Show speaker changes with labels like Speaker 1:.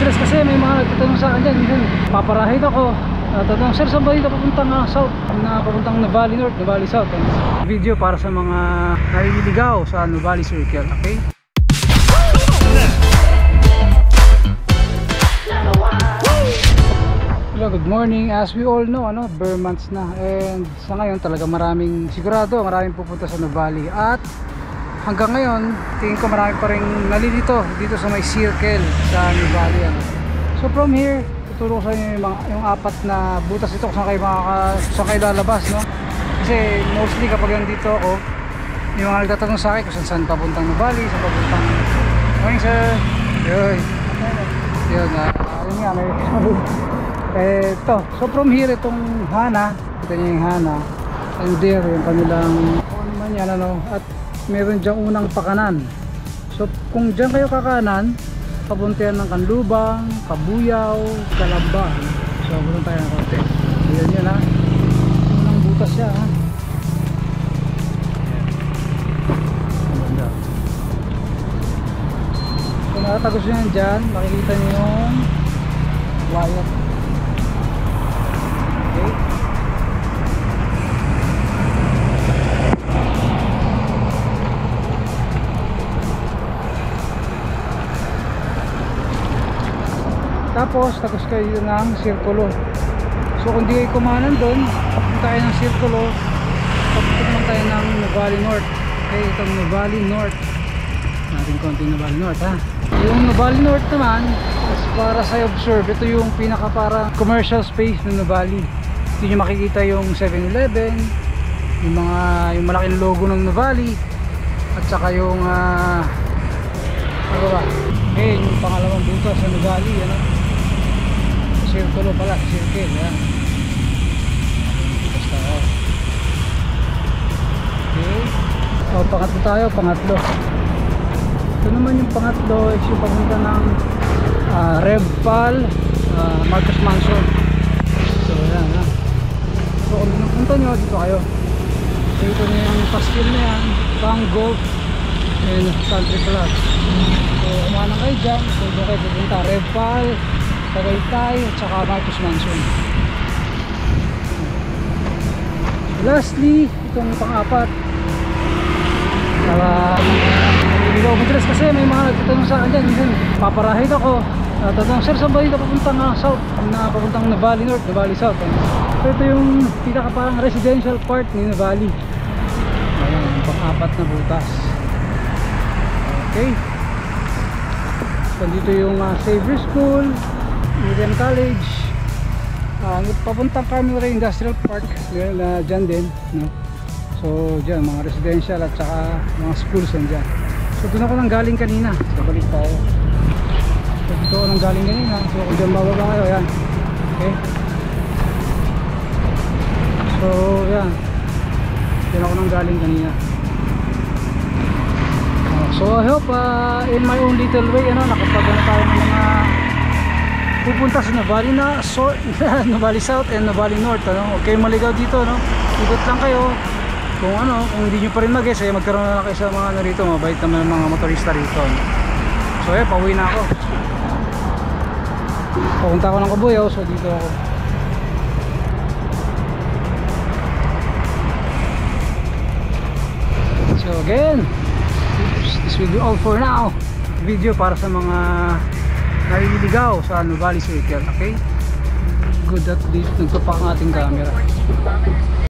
Speaker 1: madalas kasi may mga nagtatanong sa akin dyan. Minsan paparahid ako. Tatanong, sir, saan ba dito papuntang south? Papuntang Nuvali North, Nuvali South. Video para sa mga naliligaw sa Nuvali Circle. Okay? Hello, good morning. As we all know, bare months na. And sa ngayon talaga maraming pupunta sa Nuvali. At hanggang ngayon, tingin ko marami pa rin nalilito dito sa may circle sa Nuvali. So from here, tuturo ko sa inyo yung apat na butas ito kung saan kayo lalabas, no? Kasi mostly kapag nandito ako, yung mga nagtatanong sa akin kung saan papuntang Nuvali, saan papuntang morning sir, yun nga, may eto, so from here, itong Hana, kita nyo yung Hana, and there, yung kanilang at meron dyang unang pakanan. So kung dyan kayo kakanan, papuntihan ng Kanlubang, Kabuyaw, Calamba. So punta tayo ng konti. Ayan yun, ha. Unang butas siya, ha. Kung nakatagos nyo yan dyan, makikita nyo yung wire. Okay. Tapos tagos kayo ng sirkulo. So kung di kayo kumanan doon, punta kayo ng sirkulo, papunta naman tayo ng Nuvali North. Okay, itong Nuvali North natin, konting Nuvali North, ha. Yung Nuvali North naman, para sa observe, ito yung pinaka para commercial space ng Nuvali. Dito nyo makikita yung 7-Eleven, yung malaking logo ng Nuvali, at saka yung ano ba? Okay, yung pangalawang butas sa Nuvali, circle pala, circle, yan. Basta, okay. O, pangatlo tayo, pangatlo. Ito naman yung pangatlo is yung papunta ng Revpal, Marcos Mansion. So, yan, ha. So, kung napunta nyo, dito kayo. So, ito nyo yung pastil na yan, Bang Golf and Country Club. So, umanang kayo dyan. So, doon kayo pupunta, Revpal, Tagaytay, at saka Marcos Mansion. Lastly, itong pang-apat, madalas kasi may mga nagtatanong sa akin dyan. Minsan paparahid ako, tatanong, sir, saan ba dito papuntang south? Papuntang Nuvali North, Nuvali South. So ito yung pinaka parang residential part ni Nuvali. Ayan, yung pang-apat na butas. Okay, so dito yung Xavier School, Miriam College, papuntang Carmel Ray Industrial Park, dyan din, no? So dyan mga residential at saka mga schools yan dyan. So doon ako nang galing kanina, so balik tayo. So dito ako nang galing kanina, so kung dyan bababa kayo, yan. Okay, so yan, dyan ako nang galing kanina. So I hope in my own little way, nakapagano tayo ng mga pupunta sa Nuvali Nuvali South and Nuvali North, Huwag kayong maligaw dito, ikot lang kayo. Kung hindi nyo pa rin mag-guess, magkaroon na kayo sa mga narito, mabait naman ang mga motorista rito. So pauwi na ako. Papunta ako ng Kabuyaw, so dito ako. So again, this will be all for now. Video para sa mga naliligaw sa Nuvali Circle. Okay, good at least nagpapak ang ating camera.